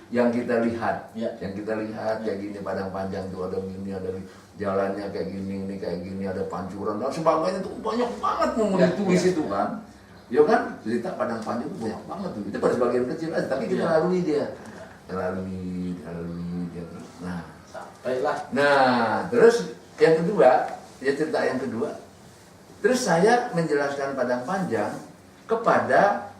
yang kita lihat, Ya. yang kita lihat kayak gini Padang Panjang tuh ada gini, ada jalannya kayak gini, ini kayak gini, ada pancuran dan sebagainya tuh banyak banget mau ditulis itu kan. Ya kan, cerita Padang Panjang itu banyak banget tuh. Itu pada sebagian kecil aja, tapi kita lalui dia, lalui dia. Nah, Sampailah. nah terus yang kedua, ya cerita yang kedua. Terus saya menjelaskan Padang Panjang kepada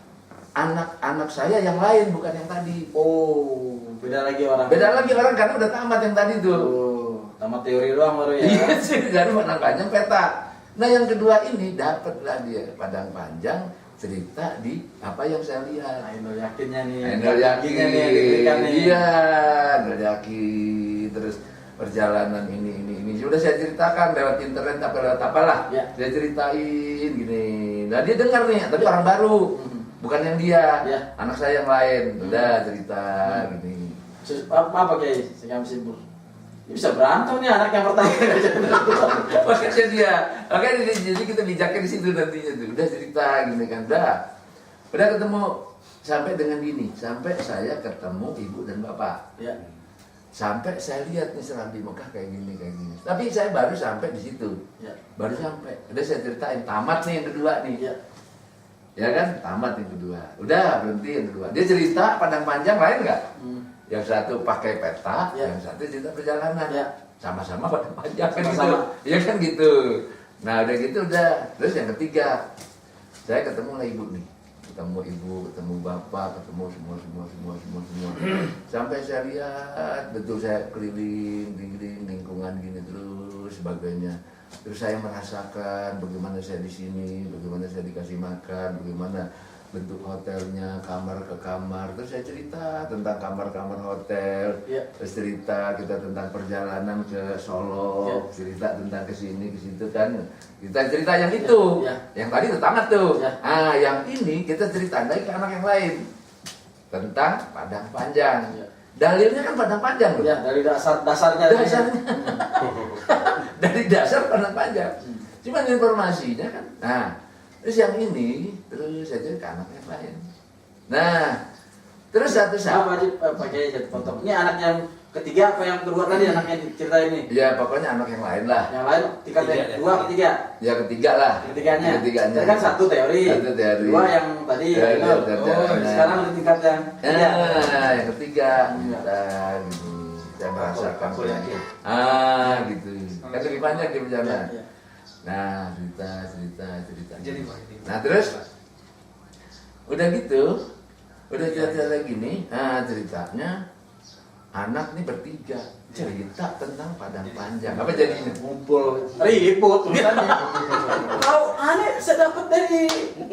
anak-anak saya yang lain, bukan yang tadi. Oh, beda lagi orang. Beda lagi orang karena udah tamat yang tadi tuh. Oh, tamat teori doang baru ya. Iya sih, dari Padang Panjang peta. Nah yang kedua ini dapatlah dia Padang Panjang cerita di apa yang saya lihat. Ainul Yakinnya nih. Ainul Yakin nih yang diberikan nih. Iya, Ainul Yakin. Terus perjalanan ini. Sudah saya ceritakan lewat internet apa lewat apalah. Ya. Saya ceritain gini. Nah dia dengar nih, tapi orang baru. Bukan yang dia, Ya. anak saya yang lain. Udah cerita gini. Apa Kiai? Saya simpul. Ini bisa berantem nih anak yang pertama. Makanya dia, makanya jadi kita bijaknya di situ nantinya tuh. Udah cerita gini kan, udah ketemu sampai dengan gini, sampai saya ketemu ibu dan bapak. Ya. Sampai saya lihat nih Serambi Mekah kayak gini. Tapi saya baru sampai di situ. Ya. Baru sampai. Udah saya ceritain tamat nih yang kedua nih. Ya. Ya kan, tamat yang kedua. Udah berhenti yang kedua. Dia cerita Padang Panjang lain nggak? Yang satu pakai peta, Ya. yang satu cerita perjalanan. Ya. Sama-sama Padang Panjang kan gitu. Sama-sama. Iya kan gitu. Nah udah gitu udah. Terus yang ketiga, saya ketemu lah ibu nih. Ketemu ibu, ketemu bapak, ketemu semua. Sampai saya lihat, betul saya keliling lingkungan gini terus sebagainya. Terus saya merasakan bagaimana saya di sini, bagaimana saya dikasih makan, bagaimana bentuk hotelnya, kamar ke kamar. Terus saya cerita tentang kamar-kamar hotel. Ya. Terus cerita kita tentang perjalanan ke Solo, Ya. cerita tentang ke sini ke situ kan. Kita cerita yang itu. Ya. Yang tadi itu tamat tuh. Ya. Ah, yang ini kita cerita lagi ke anak yang lain tentang Padang Panjang. Ya. Dalilnya kan Padang Panjang loh. Ya, dari dasarnya. Dasarnya. Dari dasar Padang Panjang. Cuma informasinya kan. Nah, terus yang ini terus saja ke anak yang lain. Nah, terus satu saat. Pakai satu potong. Ini anak yang ketiga apa yang kedua tadi anak yang cerita ini? Ya pokoknya anak yang lain lah. Yang lain tingkat Tiga, kedua, ketiga. Ya ketiga lah. Ketiganya. Ketiganya. Tadi kan satu teori. Satu teori. Dua yang tadi Ya, itu. ya, Oh, ya. sekarang udah tingkat yang tiga. Nah, yang ketiga Iya. dan saya merasakan Aku yakin. gitu. Kan lebih banyak di perjalanan. Ya, ya. Nah, cerita. Jadi Pak, ini. Nah, terus udah gitu, udah cerita gini. Nah, ceritanya anak nih bertiga cerita tentang Padang Panjang. Apa jadinya? Ngumpul ribut tulisannya. Tahu aneh saya dapat dari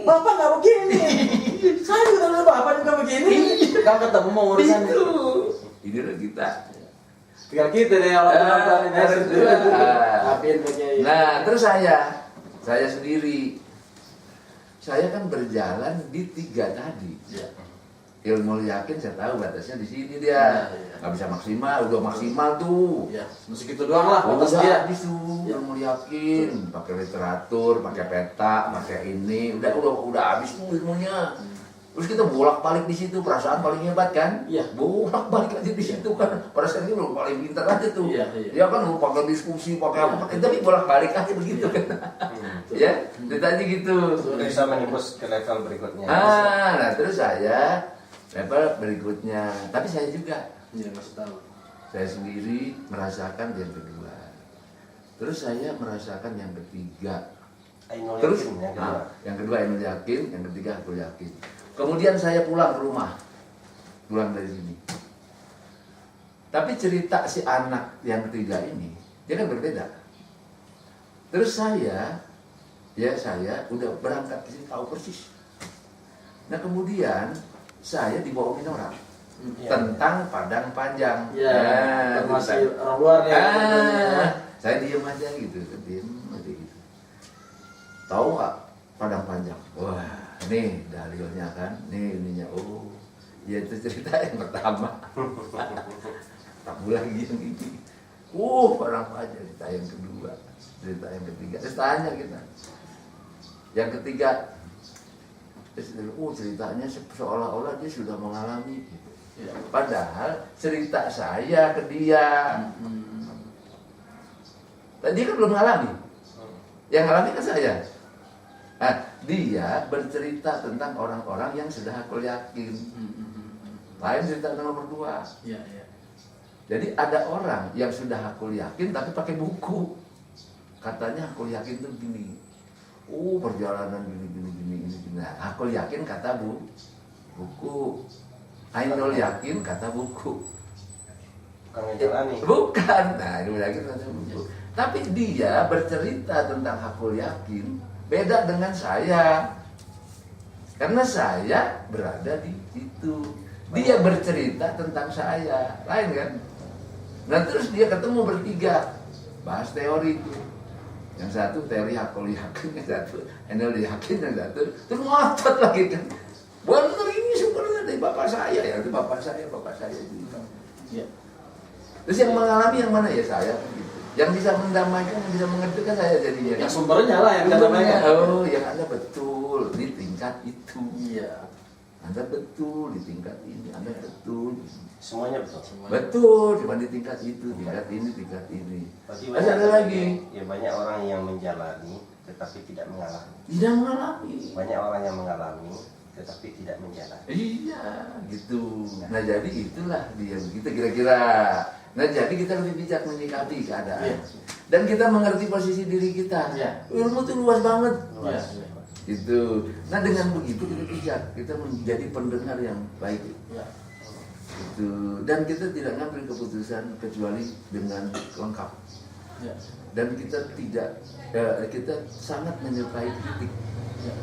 bapak nggak begini. Saya juga dari bapak juga begini. Kau ketemu urusannya. Itu. Ini loh kita. Tinggal kita deh kalau harus dua. Ngapain Kiai? Nah, terus saya sendiri. Saya kan berjalan di tiga tadi. Ya. Ilmu yakin saya tahu batasnya di sini dia. Ya, ya. Nggak bisa maksimal, udah maksimal tuh. Ya, segitu doang lah Udah batas dia. habis tuh Ya. ilmu yakin, pakai literatur, pakai peta, pakai ini, udah habis tuh ilmunya. Terus kita bolak-balik di situ, perasaan paling hebat kan? Iya. Bolak-balik aja di situ kan. Perasaan ini lu paling pintar aja tuh. Iya, iya. Ya kan lu pakai diskusi, pakai Iya. apa, pakai tapi bolak-balik aja begitu kan. Ya, ceritanya gitu. Bisa menembus ke level berikutnya. Nah terus saya level berikutnya, tapi saya juga. Iya, masih tahu. Saya sendiri merasakan yang kedua. Terus saya merasakan yang ketiga. Ainul Terus Yakin yang kedua. yang kedua Ainul Yakin, yang ketiga aku yakin. Kemudian saya pulang ke rumah, pulang dari sini. Tapi cerita si anak yang ketiga ini, dia kan berbeda. Terus saya udah berangkat ke sini tahu persis. Nah kemudian saya dibohongin orang Iya. tentang Padang Panjang. Iya, Nah, masih cerita. orang luar ya. Saya diem aja gitu, diem aja gitu. Tahu nggak Padang Panjang? Wah, nih dalilnya kan, nih ininya. Oh, ya itu cerita yang pertama. Tak lagi yang ini. Padang Panjang cerita yang kedua, cerita yang ketiga. Terus tanya kita, yang ketiga, ceritanya seolah-olah dia sudah mengalami. Gitu. Ya. Padahal cerita saya ke dia. Tadi kan belum ngalami. Yang ngalami kan saya. Nah, dia bercerita tentang orang-orang yang sudah aku yakin. Lain cerita nomor 2. Iya, iya. Jadi ada orang yang sudah aku yakin tapi pakai buku. Katanya aku yakin tuh gini. Perjalanan gini. Nah, aku yakin kata buku. Ainul yakin kata buku. Bukan menjalani. Bukan. Nah, ini yakin kata buku. Tapi dia bercerita tentang aku yakin beda dengan saya. Karena saya berada di situ. Dia bercerita tentang saya. Lain kan? Nah terus dia ketemu bertiga, bahas teori itu. Yang satu teori aku yakin, yang satu Ainul yakin, yang satu terus ngotot lagi kan. Benar ini sumbernya dari bapak saya, ya itu bapak saya itu. Iya. Terus yang mengalami yang mana ya saya gitu. Yang bisa mendamaikan, yang bisa mengerti kan saya jadinya. Yang sumbernya lah yang Sumbernya, kadang-kadang. yang Anda betul di tingkat itu. Iya. Anda betul di tingkat ini, Anda betul. Semuanya betul. Betul, cuma di tingkat itu, tingkat ini. Berarti Masih ada lagi. Ya banyak orang yang menjalani tetapi tidak mengalami. Tidak mengalami. Banyak orang yang mengalami tetapi tidak menjalani. Iya, gitu. Nah jadi itulah dia begitu kira-kira. Nah jadi kita lebih bijak menyikapi keadaan. Iya. Dan kita mengerti posisi diri kita. Iya. Ilmu itu luas banget. Iya. Gitu. Nah dengan begitu kita bijak, kita menjadi pendengar yang baik. Iya. Gitu. Dan kita tidak ngambil keputusan kecuali dengan lengkap. Iya. Dan kita kita sangat menyukai kritik. Iya.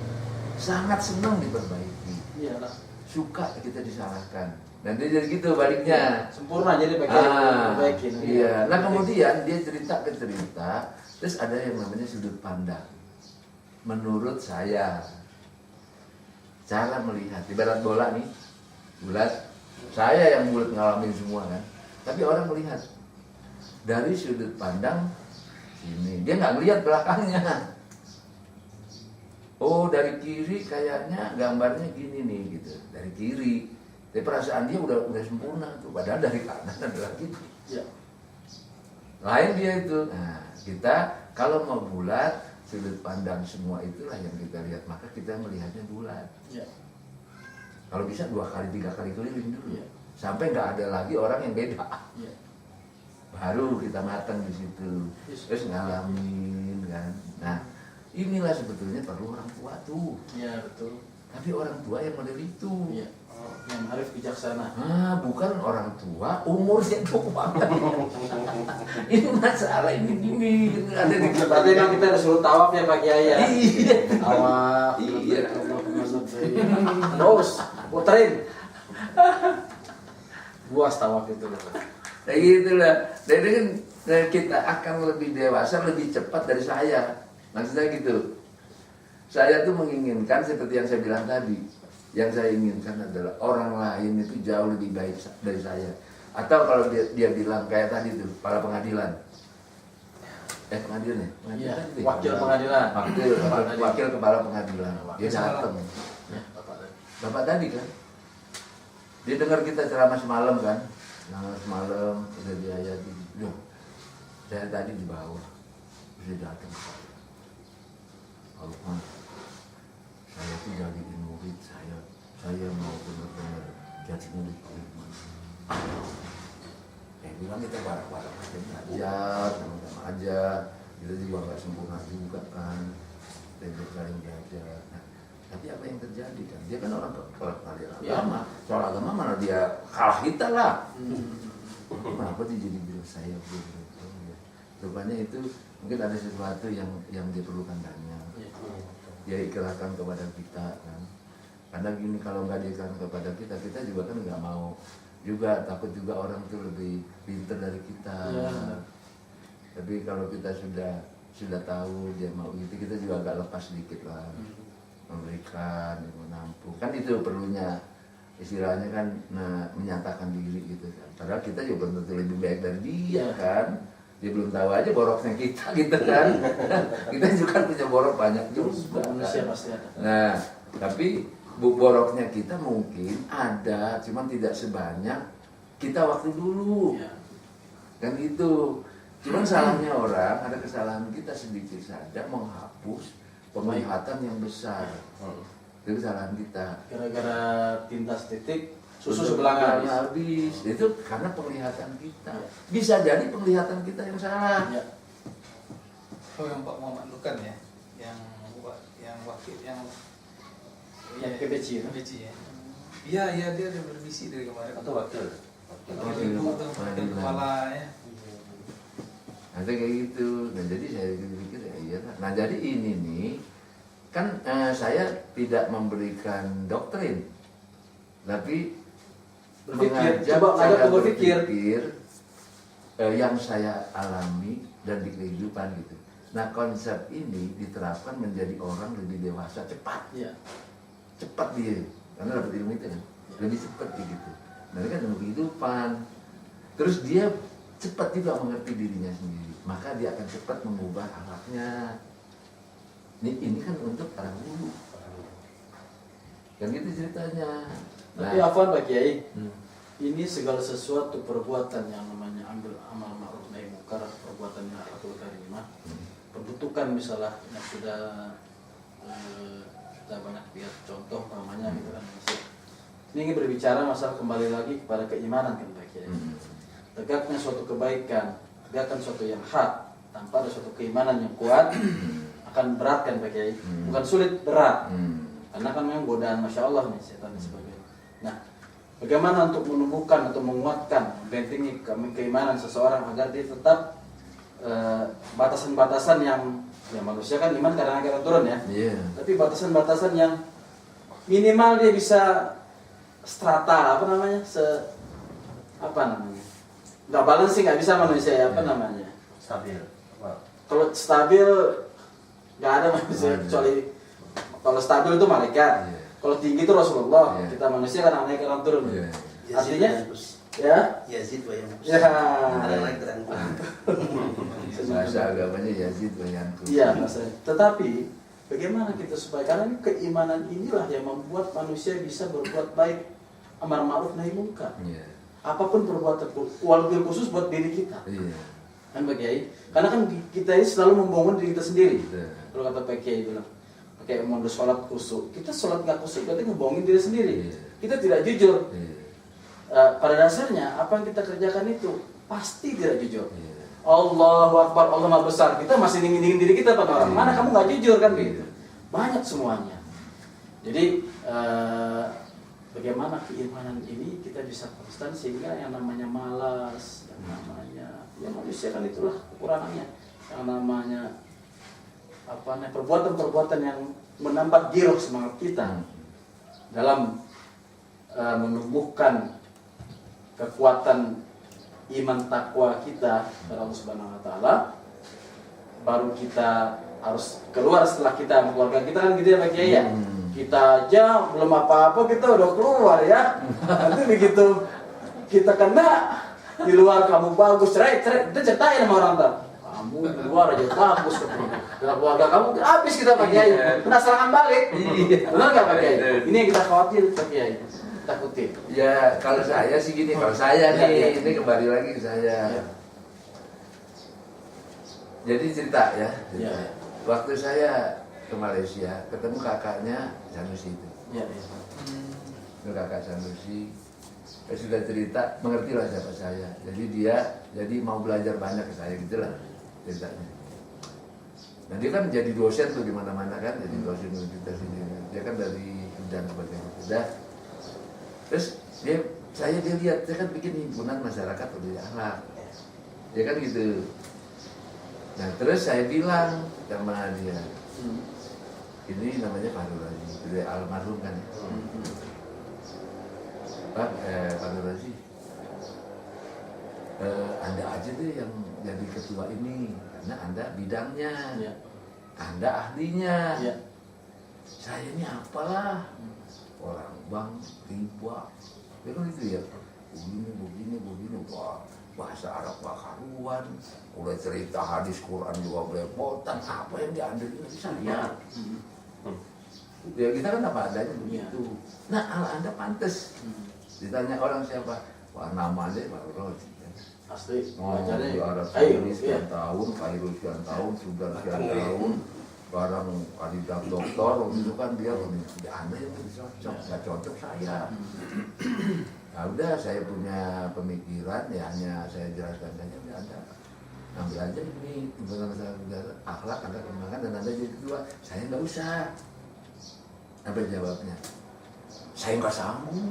Sangat senang diperbaiki. Iya lah. Suka kita disalahkan. Dan dia jadi gitu baliknya. Sempurna jadi perbaikin. Iya. Nah kemudian dia cerita ke cerita, terus ada yang namanya sudut pandang. Menurut saya, cara melihat, ibarat bola nih, bulat. Saya yang bulat ngalamin semua kan. Tapi orang melihat dari sudut pandang sini, dia nggak melihat belakangnya. Oh dari kiri kayaknya gambarnya gini nih gitu, dari kiri. Tapi perasaan dia udah sempurna tuh, padahal dari kanan adalah gitu. Iya. Lain dia itu. Nah kita kalau mau bulat, sudut pandang semua itulah yang kita lihat, maka kita melihatnya bulat. Iya. Kalau bisa 2 kali 3 kali keliling dulu, Iya. sampai nggak ada lagi orang yang beda. Iya. Baru kita matang di situ, terus ngalamin kan. Nah inilah sebetulnya perlu orang tua tuh. Iya betul. Tapi orang tua yang model itu. Iya. Yang arif bijaksana. Bukan orang tua umurnya tua banget. Ini masalah ini ada di Berarti memang kita harus suruh tawaf ya Pak Kiai ya. Iya. Tawaf. Iya. Terus puterin. Buas tawaf itu. Kayak gitulah. Jadi kan kita akan lebih dewasa, lebih cepat dari saya. Maksudnya gitu. Saya tuh menginginkan seperti yang saya bilang tadi. Yang saya inginkan adalah orang lain itu jauh lebih baik dari saya. Atau kalau dia bilang kayak tadi tuh, para pengadilan. Pengadilan ya? Iya. Pengadilan itu ya? Wakil pengadilan. Wakil kepala pengadilan. Dia datang. Ya, Bapak. Bapak tadi kan, dia dengar kita ceramah semalam kan, semalam udah diayati. Loh, saya tadi di bawah, dia datang. Kalau saya tuh jadiin murid, saya mau benar-benar jadi murid. Bilang kita bareng-bareng aja belajar, sama-sama aja. Kita juga nggak sempurna juga kan, kita saling belajar. Nah, tapi apa yang terjadi kan? Dia kan orang kepala agama, soal agama mana dia kalah kita lah. Kenapa dia jadi bilang saya begitu? Rupanya itu mungkin ada sesuatu yang diperlukan banyak. Dia ikrarkan kepada kita kan. Karena gini, kalau nggak diikrarkan kepada kita, kita juga kan nggak mau juga, takut juga orang itu lebih pintar dari kita. Tapi kalau kita sudah tahu dia mau gitu, kita juga agak lepas sedikit lah, memberikan, menampung. Kan itu perlunya, istilahnya kan, menyatakan diri gitu kan. Padahal kita juga belum tentu lebih baik dari dia kan. Dia belum tahu aja boroknya kita gitu kan. Kita juga punya borok banyak juga. Manusia pasti ada. Nah, tapi boroknya kita mungkin ada, cuman tidak sebanyak kita waktu dulu. Ya. Kan gitu. Cuman salahnya orang, ada kesalahan kita sedikit saja menghapus penglihatan yang besar. Itu kesalahan kita. Gara-gara tinta titik susu Susu sebelah habis. Itu karena penglihatan kita. Ya. Bisa jadi penglihatan kita yang salah. Ya. Oh, yang Pak Muhammad Lukan ya, yang wakil yang KBC, ya? KBC ya. Iya iya, dia udah bermisi dari kemarin. Atau wakil. Wakil ibu tuh, wakil kepala ya. Ada kayak gitu. Nah jadi saya pikir ya iya. Nah jadi ini nih kan saya tidak memberikan doktrin, tapi Berpikir, mengajak coba ngajak cara berpikir. yang saya alami dan di kehidupan gitu. Nah konsep ini diterapkan menjadi orang lebih dewasa cepat, Ya. cepat dia karena dapat ilmu itu kan lebih cepat gitu. Nah ini kan ilmu kehidupan. Terus dia cepat juga mengerti dirinya sendiri, maka dia akan cepat mengubah akhlaknya. Ini kan untuk orang dulu, kan gitu ceritanya. Tapi afwan Pak Kiai, Hmm. ini segala sesuatu perbuatan yang namanya ambil amal ma'ruf nahi munkar, perbuatan yang akhlakul karimah, pembentukan misalnya yang sudah kita banyak lihat contoh namanya gitu kan. Ini ingin berbicara masalah kembali lagi kepada keimanan kan Pak Kiai. Tegaknya suatu kebaikan, tegakkan suatu yang hak tanpa ada suatu keimanan yang kuat akan berat kan Pak Kiai. Bukan sulit, berat. Karena kan memang godaan Masya Allah nih setan dan sebagainya. Nah, bagaimana untuk menumbuhkan atau menguatkan, membentengi keimanan seseorang agar dia tetap batasan-batasan yang ya manusia kan iman kadang-kadang turun ya. Iya. Tapi batasan-batasan yang minimal dia bisa strata apa namanya nggak balancing, nggak bisa manusia ya, apa namanya, Stabil. kalau stabil nggak ada manusia kecuali kalau stabil itu malaikat. Iya. Kalau tinggi itu Rasulullah. Iya. Kita manusia kan naik kadang turun. Iya. Artinya ya Yazid wa Yanqus. ya Ada lagi terangkum. Bahasa agamanya Yazid Bayanku. iya maksudnya. Tetapi bagaimana kita supaya, karena ini keimanan inilah yang membuat manusia bisa berbuat baik, amar ma'ruf nahi munkar. Iya. Apapun perbuatan, walaupun khusus buat diri kita. Iya. Kan Pak Kiai? Karena kan kita ini selalu membangun diri kita sendiri. Betul. Kalau kata Pak Kiai bilang, pakai mau sholat kusuk, kita sholat nggak kusuk berarti ngebohongin diri sendiri. Iya. Kita tidak jujur. Iya. Pada dasarnya apa yang kita kerjakan itu pasti tidak jujur. Iya. Allahu Akbar, Allah Maha Besar. Kita masih dingin-dingin diri kita pada orang. Iya. Mana kamu nggak jujur kan Iya. begitu. Banyak semuanya. Jadi bagaimana keimanan ini kita bisa konstan sehingga yang namanya malas, yang namanya ya manusia kan itulah kekurangannya. Yang namanya perbuatan-perbuatan yang menambah giroh semangat kita dalam menumbuhkan kekuatan iman takwa kita kepada Allah Subhanahu wa taala, baru kita harus keluar setelah kita keluarga kita kan gitu ya Pak Kiai ya. Kita aja belum apa-apa kita udah keluar ya. Nanti begitu kita kena di luar kamu bagus, cerai, kita ceritain sama orang tua. Kamu di luar aja bagus katanya. Dalam keluarga kamu habis kita Pak Kiai. Kena serangan balik. Benar nggak Pak Kiai? Ini yang kita khawatir Pak Kiai. Takutin. Ya kalau saya sih gini, kalau saya nih, ini kembali lagi ke saya. Ya. Jadi cerita ya. Ya. Waktu saya ke Malaysia, ketemu kakaknya Sanusi itu. Ya, ya. Itu kakak Sanusi. Saya sudah cerita, mengerti lah siapa saya. Jadi dia mau belajar banyak ke saya gitulah ceritanya. Nah dia kan jadi dosen tuh di mana-mana kan, jadi dosen universitas ini. Dia kan dari dan sebagainya. Udah. Terus dia lihat, saya kan bikin himpunan masyarakat peduli akhlak. Dia kan gitu. Nah terus saya bilang sama dia, ini namanya Pak Nurazi, dari almarhum kan ya. Pak Nurazi, Anda aja deh yang jadi ketua ini, karena Anda bidangnya, Ya. Anda ahlinya. Ya. Saya ini apalah, orang bank, riba, ya kan itu ya, begini, wah, bahasa Arab gak karuan, udah cerita hadis Quran juga belepotan, apa yang diambil dari saya. Ya kita kan apa adanya begitu. Nah, Anda pantas. Ditanya orang siapa? Wah, namanya Pak Roji. Asli. Oh, di Belajarnya. Arab Ayo. Saudi sekian tahun, Kairo sekian tahun, Sudan sekian tahun, barang kandidat doktor, itu kan dia Anda yang lebih cocok, nggak cocok saya. Nah udah, saya punya pemikiran, ya hanya saya jelaskan saja, udah Anda ambil aja ini timbangan masalah akhlak, Anda kembangkan dan Anda jadi ketua. Saya nggak usah. Apa jawabnya? Saya nggak sanggup.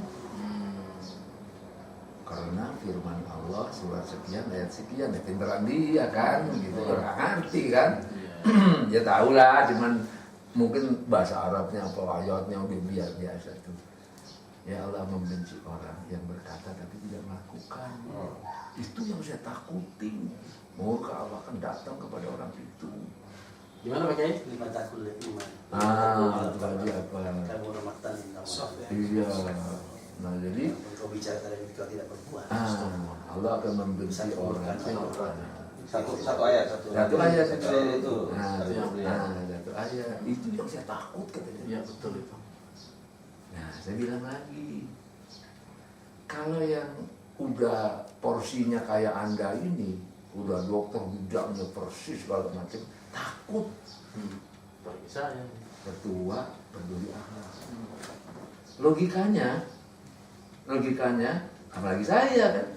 Karena firman Allah surat sekian ayat sekian, ya pinteran dia kan, gitu orang ngerti kan, ya tahu lah, cuman mungkin bahasa Arabnya apa ayatnya udah biasa tuh. Ya Allah membenci orang yang berkata tapi tidak melakukan. Itu yang saya takutin. Murka Allah akan datang kepada orang itu. Gimana Pak Kiai? Lima takul iman. Itu tadi apa? Kamu rahmatan Soft ya. Iya. Nah jadi Kau bicara tadi kau tidak berbuat. Allah akan membenci orang. Satu ayat Satu ayat itu. Satu ayat itu yang saya takut katanya. Iya betul itu. Nah saya bilang lagi, kalau yang udah porsinya kayak Anda ini, udah dokter bidangnya persis segala macam, takut. Bagi saya. Ketua peduli akhlak. Logikanya, apalagi saya kan.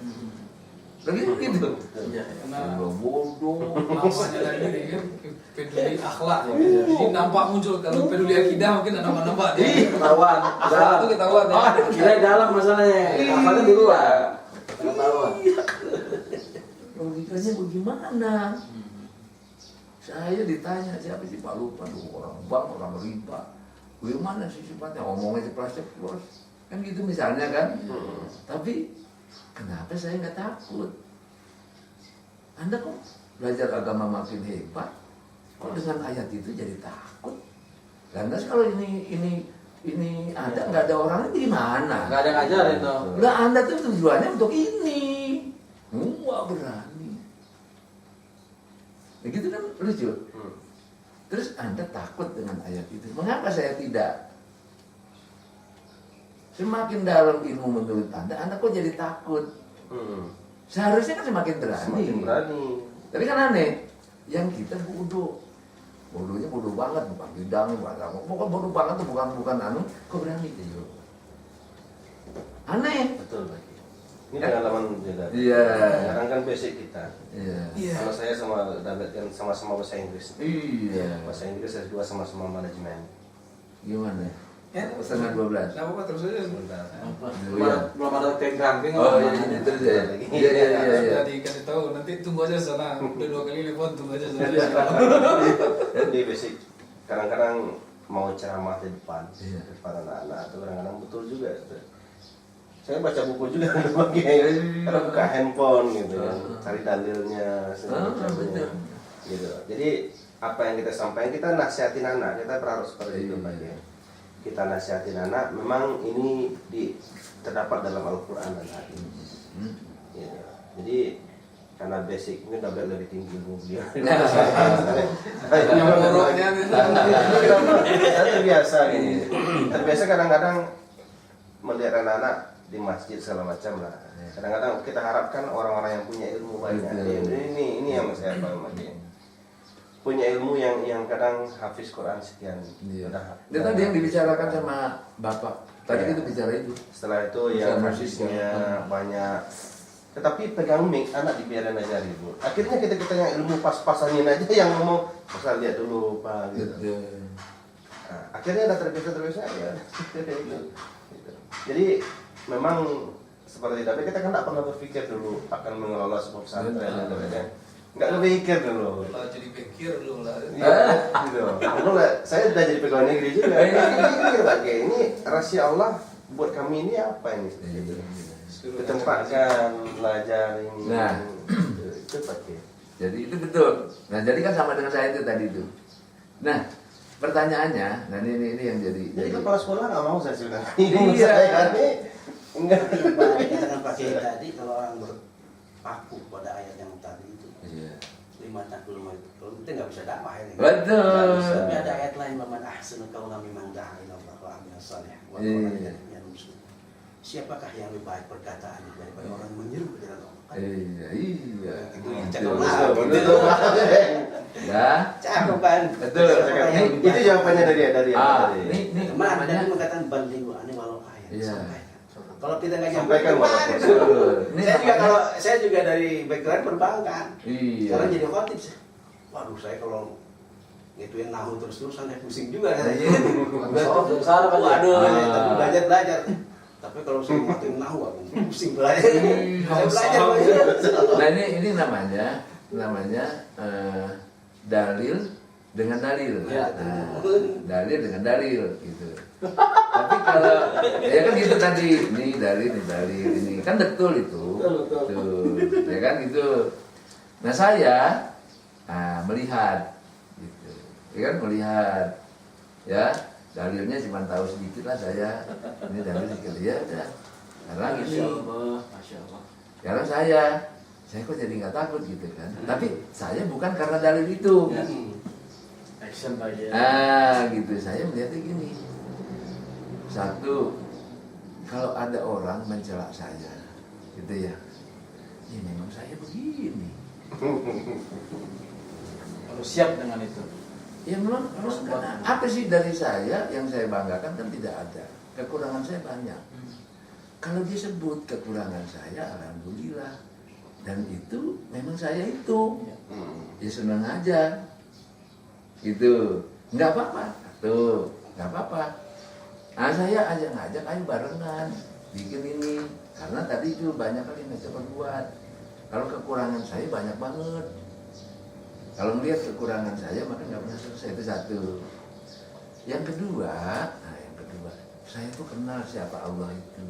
Logikanya gitu. Iya. Karena Udah bodoh. namanya lagi nih kan peduli akhlak. Ini nampak muncul kalau peduli akidah mungkin ada nama-nama dia. Ketahuan. Akhlak itu ketahuan ya. Kira dalam masalahnya. Akhlaknya di luar. Ketahuan. Logikanya bagaimana? Saya ditanya siapa sih Pak Lupa, orang bank, orang riba. Bagaimana sih sifatnya? Ngomongnya ceplos-ceplos. Kan gitu misalnya kan. Tapi kenapa saya nggak takut? Anda kok belajar agama makin hebat? Kok dengan ayat itu jadi takut? Lantas kalau ini ada nggak ada orangnya gimana? Nggak ada yang ngajarin tuh. Lah Anda tuh tujuannya untuk ini. Wah berani. Begitu kan lucu. Terus Anda takut dengan ayat itu. Mengapa saya tidak? Semakin dalam ilmu menurut Anda kok jadi takut? Seharusnya kan semakin berani. Semakin berani. Tapi kan aneh. Yang kita bodoh. Bodohnya bodoh banget, bukan bidangnya, bukan apa. Pokoknya bodoh banget tuh bukan anu. Kok berani itu? Aneh. Betul Pak. Ini pengalaman juga. Iya. Sekarang kan basic kita. Iya. Kalau saya sama David kan sama-sama bahasa Inggris. Iya. Bahasa Inggris S2 sama-sama manajemen. Gimana? Ya. Setengah 12. Nah, apa terus aja. Sebentar. Belum ada ranking. Oh iya, terus ya. Iya. Sudah dikasih tahu, nanti tunggu aja sana. Udah 2 kali telepon, tunggu aja sana. Jadi basic. Kadang-kadang mau ceramah di depan, Iya. di depan anak-anak itu kadang-kadang betul juga. Saya baca buku juga sebagai kalau buka handphone gitu kan, cari dalilnya segala macamnya. Gitu. Jadi apa yang kita sampaikan, kita nasihatin anak, kita berharap seperti itu Pak. Kita nasihatin anak, memang ini terdapat dalam Al-Quran dan hadis. Gitu. Jadi karena basic ini udah lebih tinggi ilmu beliau. Yang boroknya Terbiasa gini. Terbiasa kadang-kadang melihat anak-anak di masjid segala macam lah. Kadang-kadang kita harapkan orang-orang yang punya ilmu banyak. Ini yang saya paham lagi. Punya ilmu yang kadang hafiz Quran sekian. Iya. Udah. Itu tadi yang dibicarakan sama Bapak. Tadi Iya. kita bicara itu. Setelah itu yang Bisa hafiznya musik, banyak. Tetapi pegang mic anak dibiarin aja ribut. Akhirnya kita yang ilmu pas-pasanin aja yang ngomong, masa lihat dulu Pak gitu. Nah, akhirnya udah terbiasa ya. Gitu. Jadi memang seperti tapi kita kan tidak pernah berpikir dulu akan mengelola sebuah pesantren gitu kan. Nggak berpikir dulu. Lah jadi pikir lu lah. Iya, gitu. Aku saya udah jadi pegawai negeri juga. Ini pakai ini rahasia Allah buat kami ini apa ini? Gitu. Ditempatkan belajar ini. Nah. Itu pakai. Jadi itu betul. Nah jadi kan sama dengan saya itu tadi itu. Nah pertanyaannya, nah ini yang Jadi kepala sekolah nggak mau saya sudah. Iya. Saya ini enggak. Kita kan pakai tadi kalau orang berpaku pada ayat yang tadi itu. Iya. lima takul lima itu. Kalau kita nggak bisa dakwah ini. Betul. Tapi ada ayat lain bahwa ahsanu qawlan mimman da'a ila Allah wa amila shalih wa qala siapakah yang lebih baik perkataannya daripada orang menyeru ke jalan Allah? Iya. Itu Betul. cakep banget. Ya. Cakep kan? Betul. Itu jawabannya dari Ini Kemarin namanya. tadi mengatakan banding ani walau ayat. Iya. Sampaikan. Kalau kita nggak Sampaikan, nyampaikan, Pak. Betul. Ini saya juga namanya- saya juga dari background perbankan. Iya. Sekarang jadi khotib sih. Waduh, saya kalau ngituin nahu terus-terusan saya pusing juga. Iya. Betul, besar Pak. Waduh, Ah. tapi belajar. Tapi kalau saya ngikutin nahu, aku pusing belajar. Saya belajar Pak. Nah ini namanya dalil dengan dalil. Ya. Nah, dalil dengan dalil gitu. Tapi kalau ya kan gitu tadi, ini dalil ini kan betul itu. Betul. Tuh, ya kan gitu. Nah saya melihat gitu. Ya kan melihat ya dalilnya cuma tahu sedikit lah saya. Ini dalil sedikit ya udah. Sekarang ini Masya Allah. sekarang saya kok jadi nggak takut gitu kan. Tapi saya bukan karena dalil itu. Ya. Action Pak ya. Gitu. Saya melihatnya gini. Satu, kalau ada orang mencela saya, gitu ya. Ya memang saya begini. Harus siap dengan itu. Ya memang karena apa sih dari saya yang saya banggakan kan tidak ada. Kekurangan saya banyak. Kalau dia sebut kekurangan saya, alhamdulillah. Dan itu memang saya itu. Ya senang aja. Gitu. Nggak apa-apa. Tuh, nggak apa-apa. Nah saya ngajak ayo barengan bikin ini. Karena tadi itu banyak kali yang coba buat. Kalau kekurangan saya banyak banget. Kalau melihat kekurangan saya maka nggak pernah selesai, itu satu. Yang kedua, saya tuh kenal siapa Allah itu.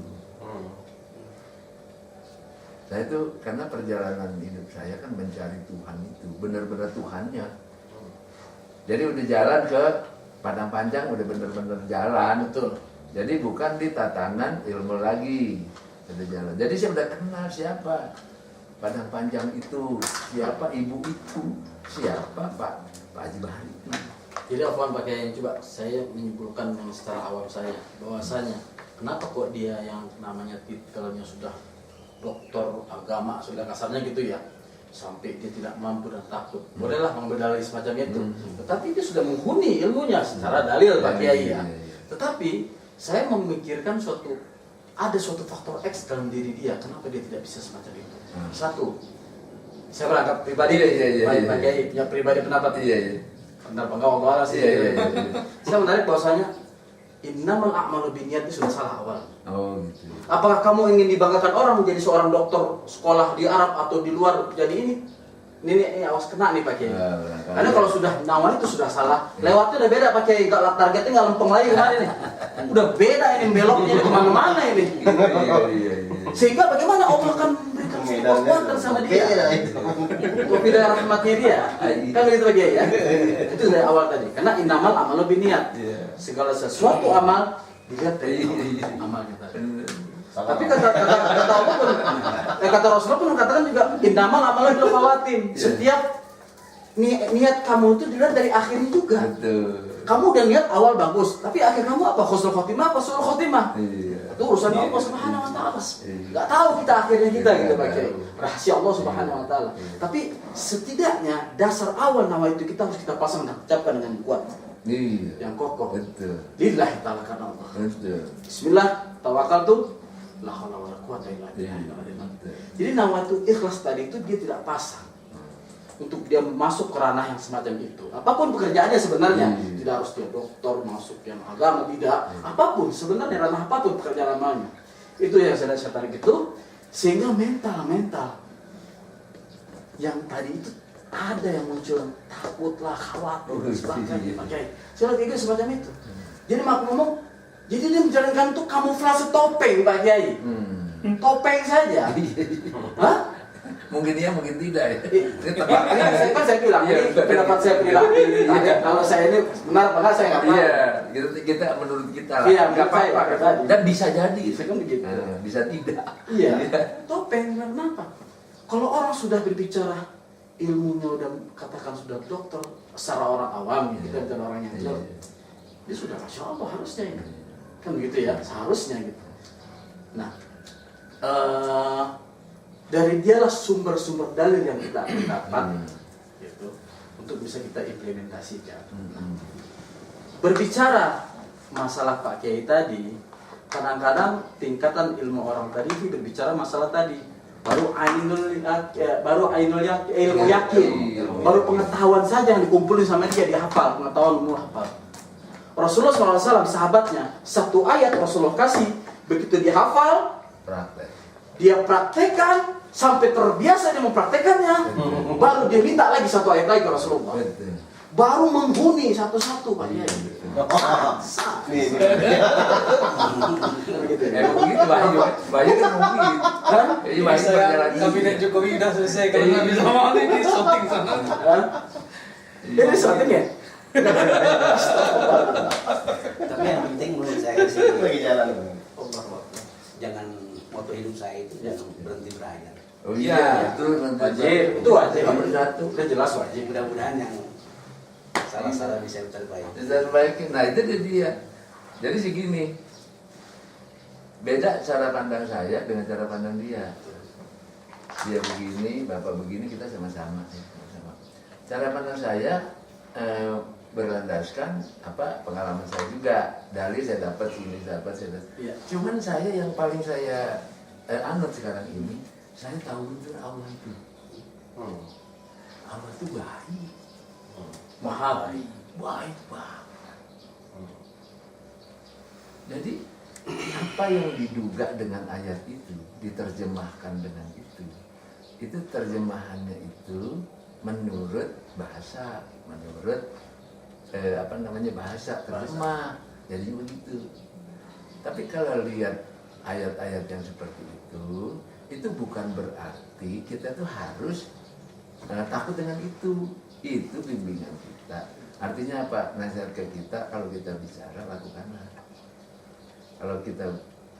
Saya tuh karena perjalanan hidup saya kan mencari Tuhan itu, benar-benar Tuhannya. Jadi udah jalan ke Padang Panjang, udah benar-benar jalan. Betul. Jadi bukan di tatanan ilmu lagi, udah jalan. Jadi saya udah kenal siapa Padang Panjang itu, siapa ibu itu, siapa Pak Haji Bahari itu. Jadi Afwan pakai yang coba saya menyimpulkan yang secara awam saya bahwasanya kenapa kok dia yang namanya titelnya sudah doktor agama sudah kasarnya gitu ya sampai dia tidak mampu dan takut bolehlah mengambil dalil semacam itu tetapi dia sudah menghuni ilmunya secara dalil Pak Kiai ya. Tetapi saya memikirkan ada suatu faktor X dalam diri dia kenapa dia tidak bisa semacam itu. Satu, saya beranggap pribadi Pak Kiai punya pribadi pendapat benar apa enggak Allah sih. Saya menarik bahwasanya innamal a'malu binniyat itu sudah salah awal. Oh gitu. Apakah kamu ingin dibanggakan orang menjadi seorang dokter sekolah di Arab atau di luar jadi ini? Ini awas kena nih Pak Kiai. Karena kalau sudah nawan itu sudah salah. Lewatnya udah beda Pak Kiai. Enggak targetnya enggak lempeng lagi kemarin nih. Udah beda ini beloknya ini kemana-mana ini. Sehingga bagaimana Allah akan memberikan kekuatan sama dia. Kopi dari rahmatnya dia. Kan begitu Pak Kiai ya. Itu dari awal tadi. Karena innamal amalu binniyat. Segala sesuatu amal dilihat dari amalnya tadi. Tapi kata Allah pun, kata Rasulullah pun mengatakan juga innamal amalu bil khawatim. Setiap niat kamu itu dilihat dari akhirnya juga. Betul. Kamu udah niat awal bagus, tapi akhir kamu apa? Husnul khotimah apa suul khotimah? Iya. Itu urusan Allah Subhanahu wa taala. Enggak tahu kita akhirnya kita gitu Pak Kiai. Rahasia Allah Subhanahu wa taala. Tapi setidaknya dasar awal nama itu kita harus kita pasang dan ucapkan dengan kuat. Iya. Yang kokoh. Betul. Lillahi ta'ala karena Allah. Betul. Bismillah, tawakaltu la haula wala quwata illa billah. Jadi nawaitu ikhlas tadi itu dia tidak pasang untuk dia masuk ke ranah yang semacam itu. Apapun pekerjaannya sebenarnya tidak harus dia dokter masuk yang agama tidak. Apapun sebenarnya ranah apapun pekerjaan namanya. Itu yang saya tarik itu sehingga mental yang tadi itu ada yang muncul takutlah khawatir sebagainya pakai. Saya lagi semacam itu. Jadi mak ngomong jadi dia menjalankan itu kamuflase topeng Pak Kiai. Topeng saja. Hah? Mungkin iya, mungkin tidak ya. Ini Kan saya bilang, ini pendapat saya pribadi. Kalau saya ini benar apa enggak saya nggak tahu. Iya, kita menurut kita lah. Iya, Nggak menurut saya, apa-apa. tadi. Dan bisa jadi. Saya kan begitu. Bisa tidak. Iya. Topeng kenapa? Kalau orang sudah berbicara ilmunya udah katakan sudah dokter, secara orang awam kita bukan orang yang tahu, dia sudah Masya Allah harusnya ini, kan begitu ya, seharusnya gitu. Nah, dari dialah sumber-sumber dalil yang kita dapat, gitu, untuk bisa kita implementasikan. Berbicara masalah Pak Kiai tadi, kadang-kadang tingkatan ilmu orang tadi itu berbicara masalah tadi, baru ilmu yakin, baru pengetahuan saja yang dikumpulin sama dia, dihafal, pengetahuan umum hafal. Rasulullah SAW sahabatnya, satu ayat Rasulullah kasih, begitu dihafal, dia praktekkan sampai terbiasa dia mempraktekannya, baru dia minta lagi satu ayat lagi ke Rasulullah, baru menghuni satu-satu Pak Kiai. Emang begitu Bayu kan mungkin. Jadi Bayu berjalan Kabinet Jokowi udah selesai kalau nggak bisa mau ini syuting sana. Ini syuting ya? Tapi yang penting menurut saya sih, Lagi jalan. jangan moto hidup saya itu jangan berhenti belajar. Oh iya, itu Wajib, itu wajib. Nomor satu. Udah jelas wajib. Mudah-mudahan yang salah-salah bisa terbaik. Bisa perbaikin. Nah itu dia. Jadi segini, beda cara pandang saya dengan cara pandang dia. Dia begini, bapak begini, kita sama-sama. Cara pandang saya berlandaskan pengalaman saya juga. Dalil saya dapat, sini dapat, saya dapat. Iya. Cuman saya yang paling saya anut sekarang ini, saya tahu betul Allah itu. Allah itu baik. Maha baik. Baik banget. Jadi apa yang diduga dengan ayat itu diterjemahkan dengan itu terjemahannya itu menurut bahasa, menurut bahasa terjemah. Jadi begitu. Tapi kalau lihat ayat-ayat yang seperti itu bukan berarti kita tuh harus takut dengan itu. Itu bimbingan kita. Artinya apa? Nasihat ke kita, kalau kita bicara, lakukanlah. Kalau kita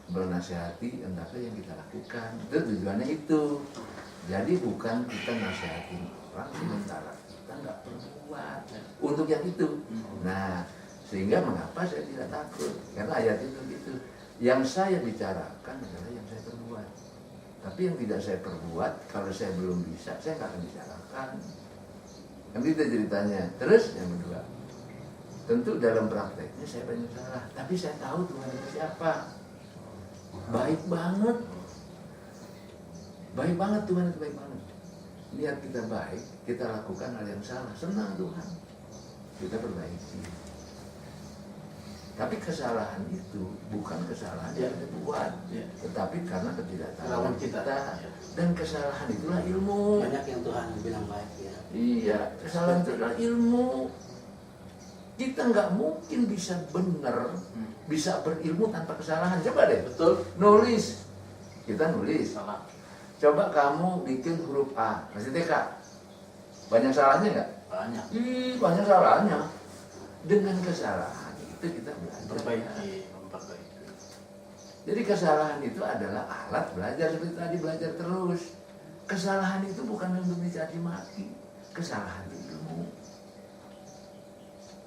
bernasihati, hendaklah yang kita lakukan. Itu tujuannya itu. Jadi bukan kita nasihatin orang, sementara kita nggak berbuat untuk yang itu. Nah, sehingga mengapa saya tidak takut? Karena ayat itu gitu. Yang saya bicarakan adalah yang saya perbuat. Tapi yang tidak saya perbuat, kalau saya belum bisa, saya nggak akan bicarakan. Nanti itu ceritanya. Terus yang kedua, tentu dalam prakteknya saya banyak salah, tapi saya tahu Tuhan itu siapa. Baik banget. Baik banget, Tuhan itu baik banget. Lihat kita baik, kita lakukan hal yang salah, senang Tuhan. Kita perbaiki. Tapi kesalahan itu bukan kesalahan yang kita buat, tetapi karena ketidaktahuan kita. Dan kesalahan itulah ilmu. Banyak yang Tuhan bilang baik ya. Iya, kesalahan itu adalah ilmu. Kita nggak mungkin bisa benar, bisa berilmu tanpa kesalahan. Coba deh, Betul. nulis. Kita nulis. Salah. Coba kamu bikin huruf A, masih TK. Banyak salahnya nggak? Banyak. Banyak salahnya. Dengan kesalahan itu kita belajar. Memperbaiki. Jadi kesalahan itu adalah alat belajar, seperti tadi belajar terus. Kesalahan itu bukan untuk dicaci maki. Kesalahan itu ilmu.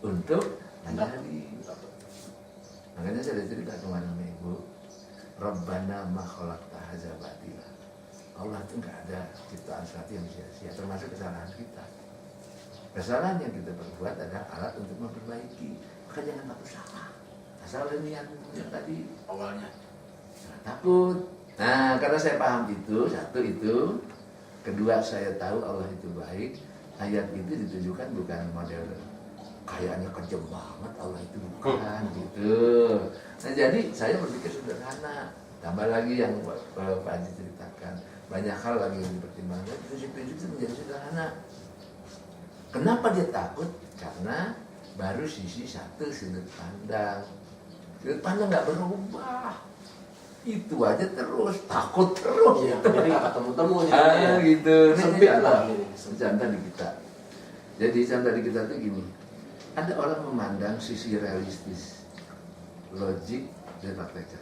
Untuk menjadi. Makanya saya ada cerita kemarin sama ibu. Rabbana ma khalaqta hadza batila. Allah itu nggak ada ciptaan sesuatu yang sia-sia, termasuk kesalahan kita. Kesalahan yang kita perbuat adalah alat untuk memperbaiki. Maka jangan takut salah. Asal niat yang tadi Awalnya. jangan takut. Nah, karena saya paham itu, satu itu, kedua saya tahu Allah itu baik. Ayat itu ditujukan bukan model kayaknya kejam banget Allah itu bukan gitu. Nah, jadi saya berpikir sederhana. Tambah lagi yang Pak Haji ceritakan, banyak hal lagi yang dipertimbangkan. Prinsip-prinsip itu menjadi sederhana. Kenapa dia takut? Karena baru sisi satu sudut pandang. Sudut pandang nggak berubah. Itu aja terus, takut terus. Iya, jadi nggak ketemu-temu Gitu. Sempit Ini lah. contoh di kita. Jadi contoh di kita tuh gini. Ada orang memandang sisi realistis, logik dan praktekkan.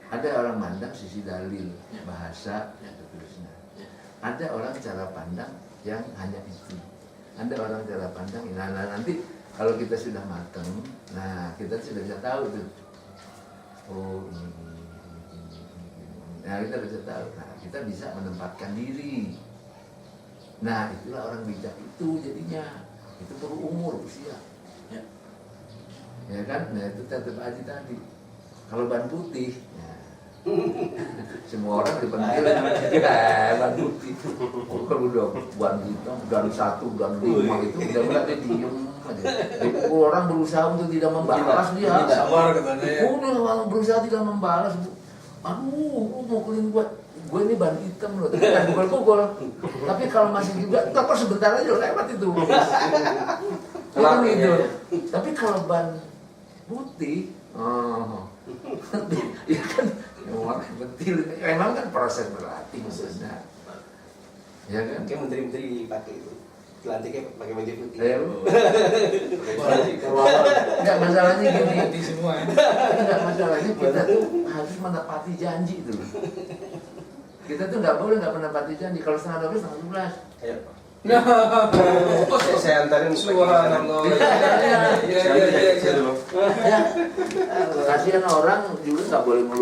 Ada orang memandang sisi dalil, bahasa dan seterusnya. ada orang cara pandang yang hanya itu. Ada orang cara pandang, nah nanti kalau kita sudah matang, nah kita sudah bisa tahu tuh. Oh ini. Nah kita bisa tahu, nah kita bisa menempatkan diri. Nah itulah orang bijak itu jadinya. Itu perlu umur, usia. Ya kan, nah itu tetap aja tadi. Kalau ban putih, ya. Semua orang dipentil ban putih. Oh, kalau udah ban hitam, dan 1, dan 5 itu udah mulai diem aja. Orang berusaha untuk tidak membalas dia. Sabar katanya ya. Udah berusaha tidak membalas. Aduh, mau keliling gue ini ban hitam loh, tapi kan pukul-pukul. Tapi kalau masih juga, kok sebentar aja lewat itu. Kan gitu. Tapi kalau ban putih, ya kan warna betul. Memang kan proses berlatih maksudnya. Ya kan? Mungkin menteri-menteri pakai itu. Dilantiknya pakai baju putih. Enggak masalahnya gini. Ganti semua ya. Enggak masalahnya kita tuh harus menepati janji itu. Kita tuh nggak boleh nggak menepati janji. Kalau setengah 12, setengah 12. Ayo. Nah, Saya antarin subhanallah. Saya dulu. Ya, kasihan orang juga nggak boleh melulu